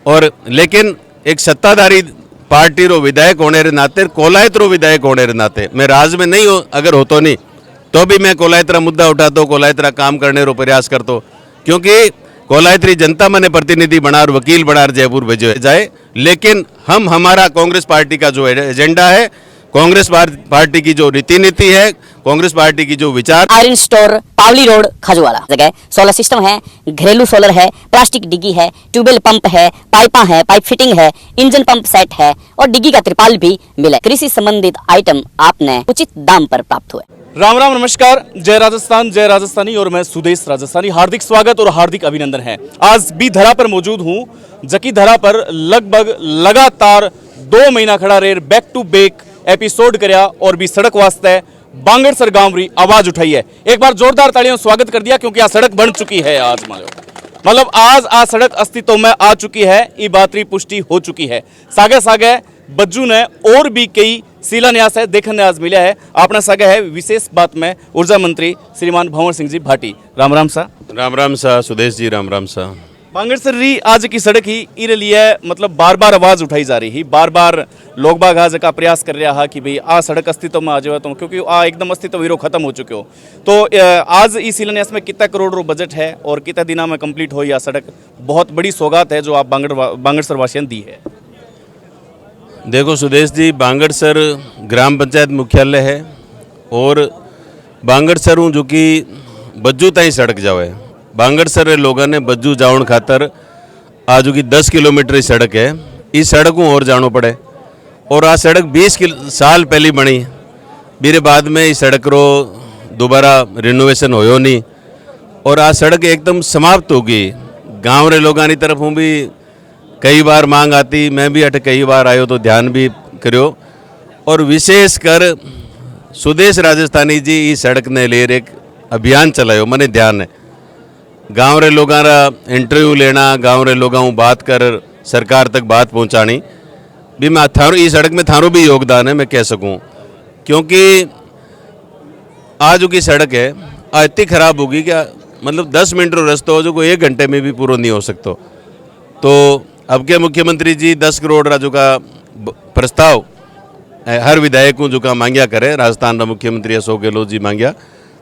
और लेकिन एक सत्ताधारी पार्टी रो विधायक होने रे नाते, कोलायत रो विधायक होने रे नाते मैं राज में नहीं हो, अगर होतो नहीं तो भी मैं कोलायतरा मुद्दा उठाता, कोलायतरा काम करने रो प्रयास करता, क्योंकि कोलायतरी जनता मैंने प्रतिनिधि बना और वकील बना जयपुर भेजे जाए। लेकिन हम हमारा कांग्रेस पार्टी का जो एजेंडा है, कांग्रेस पार्टी की जो रीति नीति है, कांग्रेस पार्टी की जो विचार। आयरन स्टोर, पावली रोड, खजुवाला जगह सोलर सिस्टम है, घरेलू सोलर है, प्लास्टिक डिग्गी है, ट्यूबवेल पंप है, पाइपा है, पाइप फिटिंग है, इंजन पंप सेट है और डिग्गी का त्रिपाल भी मिले। कृषि संबंधित आइटम आपने उचित दाम पर प्राप्त हुए। राम राम, नमस्कार, जय राजस्थान, जय राजस्थानी और मैं सुदेश राजस्थानी। हार्दिक स्वागत और हार्दिक अभिनंदन है। आज भी धरा पर मौजूद हूँ, जकी धरा पर लगभग लगातार 2 महीना खड़ा रेर बैक टू बैक एपिसोड करया और भी सड़क वास्ते बांगड़सर गांव री आवाज उठाई है। एक बार जोरदार तालियों स्वागत कर दिया, क्योंकि आ सड़क बन चुकी है। आज मतलब आज आ सड़क अस्तित्व में आ चुकी है, ये बात री पुष्टि हो चुकी है। सागे सागे बज्जू ने और भी कई शिलान्यास है देखने आज मिला है। अपना सागे है विशेष बात में ऊर्जा मंत्री श्रीमान भंवर सिंह जी भाटी। राम राम सा। राम राम सा सुदेश जी, राम राम सा। बांगड़सर री आज की सड़क ही इरे लिए मतलब बार बार आवाज उठाई जा रही, बार बार लोग बाग आज का प्रयास कर रहा है कि भाई आ सड़क अस्तित्व में आ जाए, तो क्योंकि आ एकदम अस्तित्व हीरो खत्म हो चुके हो। तो आज इस शिलान्यास में कितना करोड़ रो बजट है और कितना दिना में कंप्लीट हो, या सड़क बहुत बड़ी सौगात है जो आप बांगड़सर वासियों दी है। देखो सुदेश जी, बांगड़सर ग्राम पंचायत मुख्यालय है और बांगड़सर हूँ जो कि बज्जू ताई सड़क जावे। बांगड़सर रे लोगों ने बज्जू जावन खातर आज की 10 किलोमीटर की सड़क है, इस सड़क को और जानो पड़े। और आ सड़क 20 साल पहले बनी, मेरे बाद में इस सड़क रो दोबारा रिनोवेशन होयो नहीं और आ सड़क एकदम समाप्त होगी। गांव रे लोगों की तरफ हूँ भी कई बार मांग आती, मैं भी अट कई बार आयो तो ध्यान भी करो। और विशेष कर सुदेश राजस्थानी जी इस सड़क ने ले एक अभियान चलायो, मैंने ध्यान है। गांव रे लोगों का इंटरव्यू लेना, गांव रे लोगों बात कर सरकार तक बात पहुंचानी भी मैं थारो इस सड़क में थारो भी योगदान है, मैं कह सकूं। क्योंकि आज की सड़क है इतनी खराब होगी क्या, मतलब 10 मिनट रो रास्ता हो जो कोई 1 घंटे में भी पूरा नहीं हो सकता। तो अब के मुख्यमंत्री जी 10 करोड़ राजू का प्रस्ताव हर विधायक को जो का मांग्या करे, राजस्थान का मुख्यमंत्री अशोक गहलोत जी मांग्या,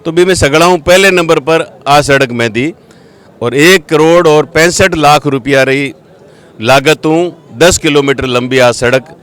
तो भी मैं सगड़ा हूँ पहले नंबर पर आ सड़क में दी और 1 करोड़ और 65 लाख रुपया रही लागत हूँ 10 किलोमीटर लंबी आ सड़क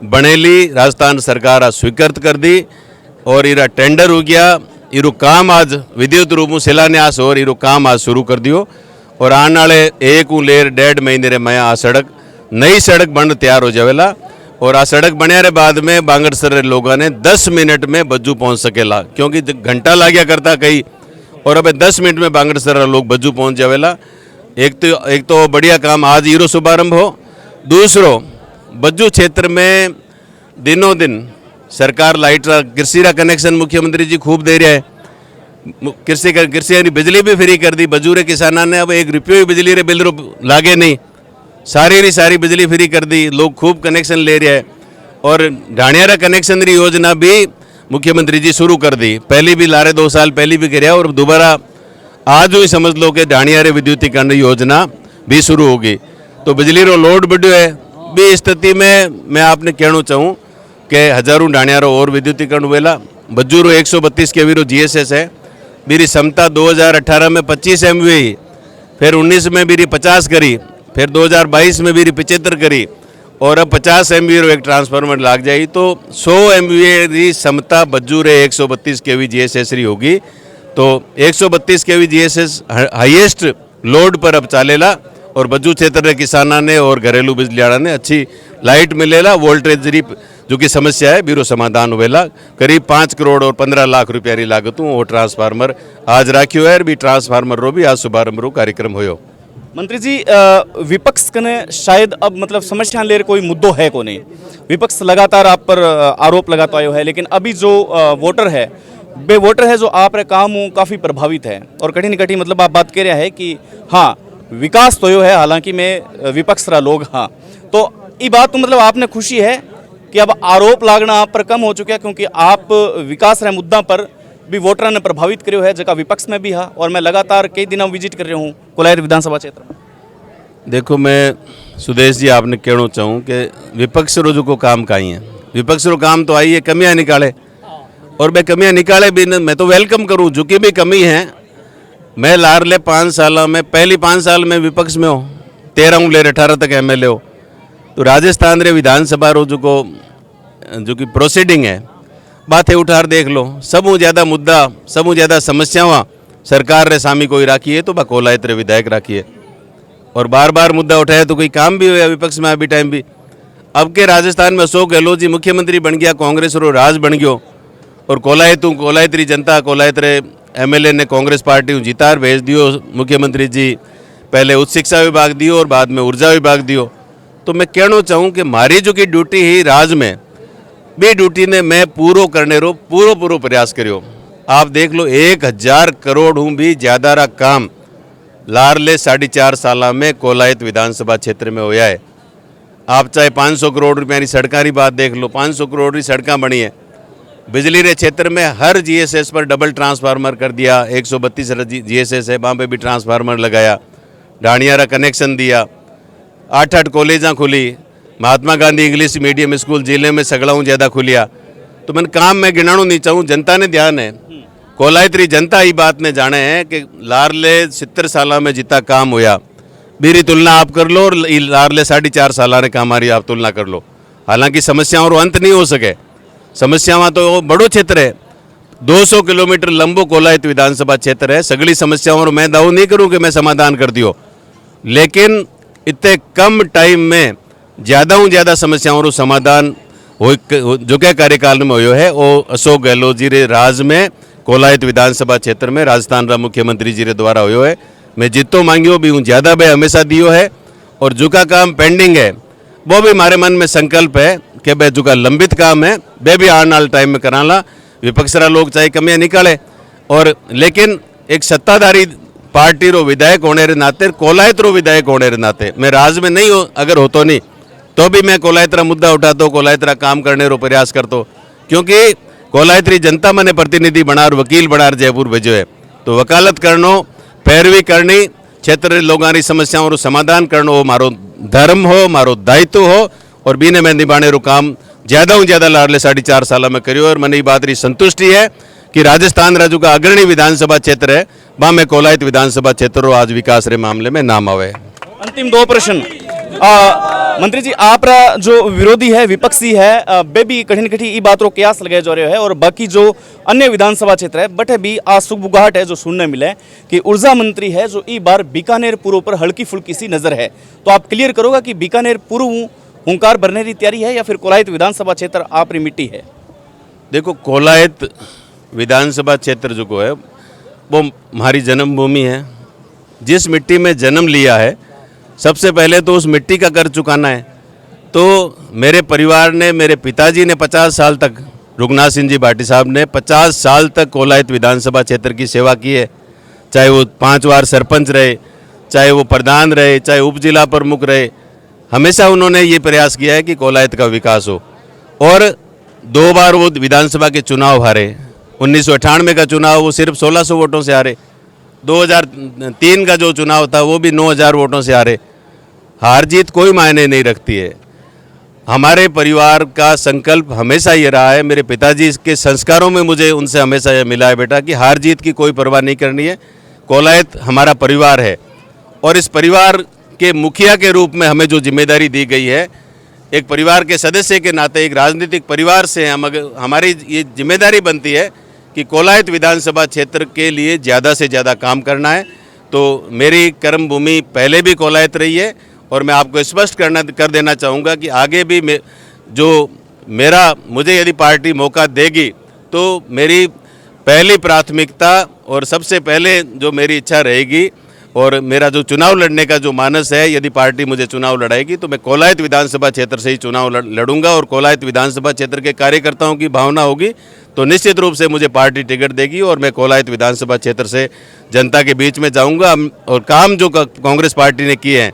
बनेली। राजस्थान सरकार आज स्वीकृत कर दी और इरा टेंडर हो गया। इरो काम आज विद्युत रूप में शिलान्यास और इरो काम आज शुरू कर दियो और आने वाले 1.5 महीने रे मैं आ सड़क नई सड़क बन तैयार हो जावेला। और आ सड़क बनया रे बाद में बांगड़सर रे लोगों ने 10 मिनट में बज्जू पहुंच सकेला, क्योंकि घंटा लाग्या करता कई, और अब 10 मिनट में बांगड़सर लोग बज्जू पहुंच जावेला। एक तो बढ़िया काम आज हीरो शुभारंभ हो। दूसरो, बज्जू क्षेत्र में दिनों दिन सरकार लाइट कृषि का कनेक्शन मुख्यमंत्री जी खूब दे रहा है। कृषि यानी बिजली भी फ्री कर दी। बज्जू रे किसाना ने अब 1 रुपये बिजली रे बिल लागे नहीं, सारी बिजली फ्री कर दी, लोग खूब कनेक्शन ले रहे हैं। और ढाणियारा कनेक्शन री योजना भी मुख्यमंत्री जी शुरू कर दी, पहले भी लारे 2 साल पहले भी कराया और दोबारा आज भी समझ लो कि ढाणियारे विद्युतीकरण योजना भी शुरू होगी। तो बिजली रो लोड बढ़ो है भी स्थिति में मैं आपने कहना चाहूँ कि हजारों ढाणियारो और विद्युतीकरण हुएला। बज्जू रो 132 केवी रो GSS है, मेरी क्षमता 2018 में 25 MVA, फिर 19 में मेरी 50 करी, फिर 2022 में मेरी 75 करी और अब 50 MVA रो एक ट्रांसफार्मर लाग जाएगी, तो 100 MVA री क्षमता बज्जू रे 132 केवी GSS री होगी। तो 132 केवी GSS हाईएस्ट लोड पर अब चालेला और बज्जू क्षेत्र रे किसाना ने और घरेलू बिजलियाड़ा ने अच्छी लाइट मिलेला। वोल्टेज री जो की समस्या है बीरो समाधान हुएला। करीब 5 करोड़ और 15 लाख रुपया री लागत वो ट्रांसफार्मर आज राख्यो है, भी ट्रांसफार्मर रो भी आज शुभारंभ रो कार्यक्रम होयो। मंत्री जी, विपक्ष कने शायद अब मतलब समस्या ले कोई मुद्दो है को नहीं, विपक्ष लगातार आप पर आरोप लगाता आयो है, लेकिन अभी जो वोटर है जो आप रे काम काफ़ी प्रभावित है और कठिन मतलब आप बात कह रहे हैं कि हाँ विकास तो यो है, हालांकि मैं विपक्ष रहा लोग हाँ, तो ये बात तो मतलब आपने खुशी है कि अब आरोप लागना आप पर कम हो चुका है, क्योंकि आप विकास रे मुद्दा पर भी वोटर ने प्रभावित करो है, जगह विपक्ष में भी है। और मैं लगातार कई दिनों विजिट कर रहा हूँ कोलायत विधानसभा क्षेत्र में। देखो मैं सुदेश जी आपने कहना चाहूँ कि विपक्ष रो जो को काम काई है, विपक्ष रो काम तो आई है कमियां निकाले, और मैं कमियां निकाले भी न, मैं तो वेलकम करूँ जो कि भी कमी है। मैं लारले 5 साल में पहली 5 साल में विपक्ष में हो, 13 हूँ ले 18 तक MLA हो, तो राजस्थान रे विधानसभा रो जो कि प्रोसीडिंग है बातें उठार देख लो, सबू ज़्यादा मुद्दा सबू ज़्यादा समस्यावां सरकार रे सामी कोई राखी है तो बा कोलायत रे विधायक राखी है, और बार बार मुद्दा उठाया तो कोई काम भी हुआ विपक्ष में अभी टाइम भी। अब के राजस्थान में अशोक गहलोत जी मुख्यमंत्री बन गया, कांग्रेस रो राज बन गयो, और कोलायत री जनता कोलायत रे MLA ने कांग्रेस पार्टी जीतार भेज दियो मुख्यमंत्री जी, पहले उच्च शिक्षा विभाग दियो और बाद में ऊर्जा विभाग दियो। तो मैं कहना चाहूँ कि मारी जो की ड्यूटी ही राज में बी ड्यूटी ने मैं पूरो करने रो पूरो प्रयास करियो। आप देख लो 1000 करोड़ हूँ भी ज़्यादा रा काम लारले 4.5 साल में कोलायत विधानसभा क्षेत्र में होया है। आप चाहे 500 करोड़ रुपया की सड़कों की बात देख लो, 500 करोड़ की सड़कें बनी है। बिजली रे क्षेत्र में हर GSS पर डबल ट्रांसफार्मर कर दिया, 132 GSS है वहाँ पे भी ट्रांसफार्मर लगाया, ढाणिया रा कनेक्शन दिया, 8 कॉलेजा खुली, Mahatma Gandhi English medium school जिले में सगड़ाऊँ ज़्यादा खुलिया। तो मैंने काम में गिनाणु नहीं चाहूँ, जनता ने ध्यान है, कोलायत री जनता ये बात ने जाने हैं कि लारले 70 साल में जितना काम होया मेरी तुलना आप कर लो और लारले 4.5 साल ने काम हमारी आप तुलना कर लो। हालांकि समस्याओं और अंत नहीं हो सके, समस्यावां तो बड़ो क्षेत्र है, 200 किलोमीटर लंबो कोलायत विधानसभा क्षेत्र है। सगली समस्याओं और मैं दाऊ नहीं करूँ कि मैं समाधान कर दियो, लेकिन इतने कम टाइम में ज़्यादा समस्याओं रो समाधान हो जो क्या कार्यकाल में हो है वो अशोक गहलोत जी रे राज में कोलायत विधानसभा क्षेत्र में राजस्थान रा मुख्यमंत्री जी रे द्वारा हो है। मैं जितो मांगियो भी हूँ ज़्यादा बे हमेशा दियो है, और जो का काम पेंडिंग है वो भी हमारे मन में संकल्प है कि भाई जो का लंबित काम है वे भी आने वाले टाइम में कराला। विपक्ष रा लोग चाहे कमियाँ निकाले, और लेकिन एक सत्ताधारी पार्टी रो विधायक होने रे नाते, कोलायत रो विधायक होने रे नाते मैं राज में नहीं हो अगर होतो नहीं तो भी मैं कोलायत रा मुद्दा उठातो, कोलायत रा काम करने रो प्रयास करतो, क्योंकि कोलायत री जनता मैंने प्रतिनिधि बनार वकील बनार जयपुर भेजो है। तो वकालत करनो, पैरवी करनी, क्षेत्र लोगों की समस्याओं रो समाधान करनो वो मारो धर्म हो, मारो दायित्व हो, और बीने में निभाने रो काम ज़्यादा लारले 4.5 साल में करियो। और मैंने ये बात री संतुष्टि है कि राजस्थान राज्य का अग्रणी विधानसभा क्षेत्र है वहाँ में कोलायत विधानसभा क्षेत्र आज विकास रे मामले में नाम आवे। अंतिम 2 प्रश्न मंत्री जी, आप जो विरोधी है विपक्षी है बे भी कहीं न कहीं ई बात रो कयास लगाए जा रहे है, और बाकी जो अन्य विधानसभा क्षेत्र है बटे भी आज सुगबुगाहट है जो सुनने मिले कि ऊर्जा मंत्री है जो ई बार बीकानेर पूर्व पर हल्की फुल्की सी नजर है। तो आप क्लियर करोगा कि बीकानेर पूर्व हुंकार भरने की तैयारी है या फिर कोलायत विधानसभा क्षेत्र आप री मिट्टी है? देखो कोलायत विधानसभा क्षेत्र जो को है वो हमारी जन्मभूमि है, जिस मिट्टी में जन्म लिया है सबसे पहले तो उस मिट्टी का कर चुकाना है। तो मेरे परिवार ने, मेरे पिताजी ने 50 साल तक, रुगनाथ सिंह जी भाटी साहब ने 50 साल तक कोलायत विधानसभा क्षेत्र की सेवा की है, चाहे वो 5 बार सरपंच रहे, चाहे वो प्रधान रहे, चाहे उप जिला प्रमुख रहे, हमेशा उन्होंने ये प्रयास किया है कि कोलायत का विकास हो। और 2 बार वो विधानसभा के चुनाव हारे, 1998 का चुनाव वो सिर्फ 1600 वोटों से हारे, 2003 का जो चुनाव था वो भी 9000 वोटों से हारे। हार जीत कोई मायने नहीं रखती है। हमारे परिवार का संकल्प हमेशा ये रहा है, मेरे पिताजी के संस्कारों में मुझे उनसे हमेशा ये मिला है बेटा कि हार जीत की कोई परवाह नहीं करनी है। कोलायत हमारा परिवार है, और इस परिवार के मुखिया के रूप में हमें जो जिम्मेदारी दी गई है, एक परिवार के सदस्य के नाते, एक राजनीतिक परिवार से हम हमारी ये जिम्मेदारी बनती है कि कोलायत विधानसभा क्षेत्र के लिए ज़्यादा से ज़्यादा काम करना है। तो मेरी कर्म भूमि पहले भी कोलायत रही है, और मैं आपको स्पष्ट कर देना चाहूँगा कि आगे भी मुझे यदि पार्टी मौका देगी तो मेरी पहली प्राथमिकता और सबसे पहले जो मेरी इच्छा रहेगी, और मेरा जो चुनाव लड़ने का जो मानस है, यदि पार्टी मुझे चुनाव लड़ाएगी तो मैं कोलायत विधानसभा क्षेत्र से ही चुनाव लड़ूंगा। और कोलायत विधानसभा क्षेत्र के कार्यकर्ताओं की भावना होगी तो निश्चित रूप से मुझे पार्टी टिकट देगी, और मैं कोलायत विधानसभा क्षेत्र से जनता के बीच में जाऊंगा। और काम जो कांग्रेस पार्टी ने किए हैं,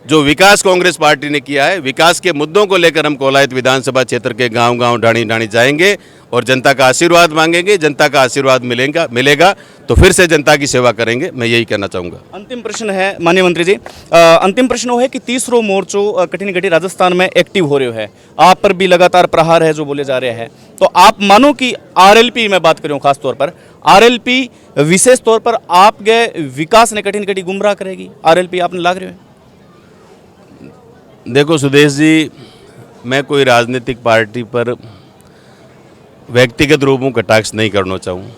जो विकास कांग्रेस पार्टी ने किया है, विकास के मुद्दों को लेकर हम कोलायत विधानसभा क्षेत्र के गांव-गांव, ढाणी-ढाणी जाएंगे और जनता का आशीर्वाद मांगेंगे। जनता का आशीर्वाद मिलेगा तो फिर से जनता की सेवा करेंगे। मैं यही कहना चाहूँगा। अंतिम प्रश्न है माननीय मंत्री जी, अंतिम प्रश्न वो है कि तीसरो मोर्चो कठिन घटी राजस्थान में एक्टिव हो रहे है, आप पर भी लगातार प्रहार है जो बोले जा रहे हैं, तो आप मानो कि आरएलपी में बात करूँ खास तौर पर, आरएलपी विशेष तौर पर आप गए विकास ने कठिन घटी गुमराह करेगी, आरएलपी आपने लाग रहे हो? देखो सुदेश जी, मैं कोई राजनीतिक पार्टी पर व्यक्तिगत रूप में कटाक्ष नहीं करना चाहूँ।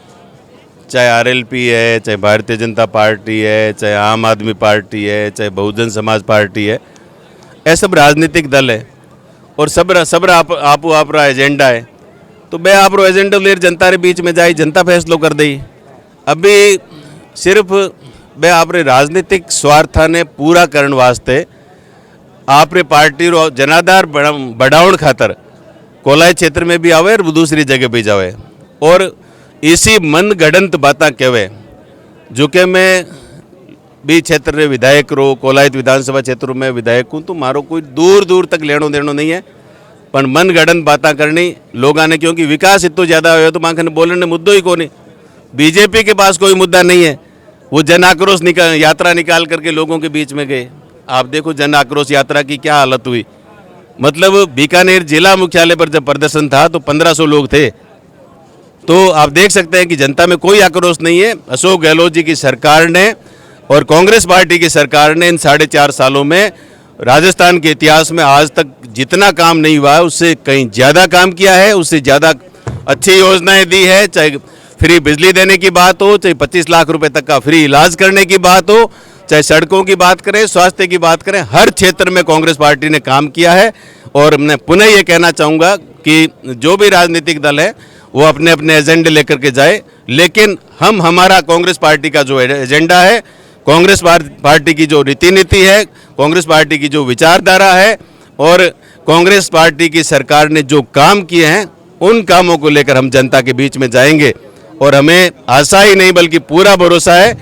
चाहे आरएलपी है, चाहे भारतीय जनता पार्टी है, चाहे आम आदमी पार्टी है, चाहे बहुजन समाज पार्टी है, ये सब राजनीतिक दल है और सब आप एजेंडा है। तो मैं आप एजेंडा ले जनता के बीच में जाई, जनता फैसलो कर दी। अभी सिर्फ मैं आप राजनीतिक स्वार्थ ने पूरा करने वास्ते आपरे पार्टी रो जनाधार बढ़ाउण खातर कोलायत क्षेत्र में भी आवे और दूसरी जगह भी जावे और इसी मन गढ़ंत बातें कहवे। जो कि मैं भी क्षेत्र में विधायक रो, कोलायत विधानसभा क्षेत्र में विधायक हूँ, तो मारो कोई दूर दूर तक लेनो देनो नहीं है, पर मन गढ़ंत बातें करनी लोगों ने, क्योंकि विकास इतना ज़्यादा हो तो माखन बोलने मुद्दों ही को नहीं। बीजेपी के पास कोई मुद्दा नहीं है, वो जन आक्रोश यात्रा निकाल करके लोगों के बीच में गए। आप देखो जन आक्रोश यात्रा की क्या हालत हुई, मतलब बीकानेर जिला मुख्यालय पर जब प्रदर्शन था तो 1500 लोग थे। तो आप देख सकते हैं कि जनता में कोई आक्रोश नहीं है। अशोक गहलोत जी की सरकार ने और कांग्रेस पार्टी की सरकार ने इन 4.5 सालों में राजस्थान के इतिहास में आज तक जितना काम नहीं हुआ है उससे कहीं ज़्यादा काम किया है, उससे ज़्यादा अच्छी योजनाएं दी है। चाहे फ्री बिजली देने की बात हो, चाहे 25 लाख रुपए तक का फ्री इलाज करने की बात हो, चाहे सड़कों की बात करें, स्वास्थ्य की बात करें, हर क्षेत्र में कांग्रेस पार्टी ने काम किया है। और मैं पुनः ये कहना चाहूँगा कि जो भी राजनीतिक दल है वो अपने अपने एजेंडे लेकर के जाए, लेकिन हमारा कांग्रेस पार्टी का जो एजेंडा है, कांग्रेस पार्टी की जो रीति नीति है, कांग्रेस पार्टी की जो विचारधारा है और कांग्रेस पार्टी की सरकार ने जो काम किए हैं, उन कामों को लेकर हम जनता के बीच में जाएंगे। और हमें आशा ही नहीं बल्कि पूरा भरोसा है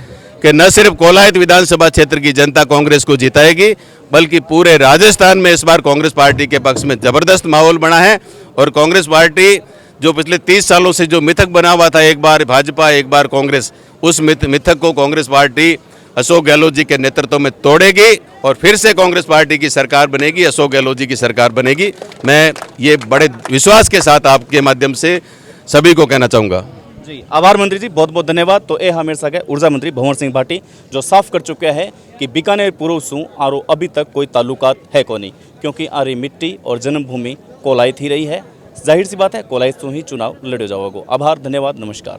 कि न सिर्फ कोलायत विधानसभा क्षेत्र की जनता कांग्रेस को जिताएगी, बल्कि पूरे राजस्थान में इस बार कांग्रेस पार्टी के पक्ष में ज़बरदस्त माहौल बना है। और कांग्रेस पार्टी जो पिछले 30 सालों से जो मिथक बना हुआ था, एक बार भाजपा एक बार कांग्रेस, उस मिथक को कांग्रेस पार्टी अशोक गहलोत जी के नेतृत्व में तोड़ेगी और फिर से कांग्रेस पार्टी की सरकार बनेगी, अशोक गहलोत जी की सरकार बनेगी। मैं ये बड़े विश्वास के साथ आपके माध्यम से सभी को कहना चाहूँगा। जी आभार मंत्री जी, बहुत बहुत धन्यवाद। तो ये हमारे साथ है ऊर्जा मंत्री भंवर सिंह भाटी, जो साफ कर चुके हैं कि बीकानेर पूर्व सू आरो अभी तक कोई ताल्लुकात है को नहीं, क्योंकि आरी मिट्टी और जन्मभूमि कोलायत ही रही है। जाहिर सी बात है कोलायत सू ही चुनाव लड़े जाओगे। आभार, धन्यवाद, नमस्कार।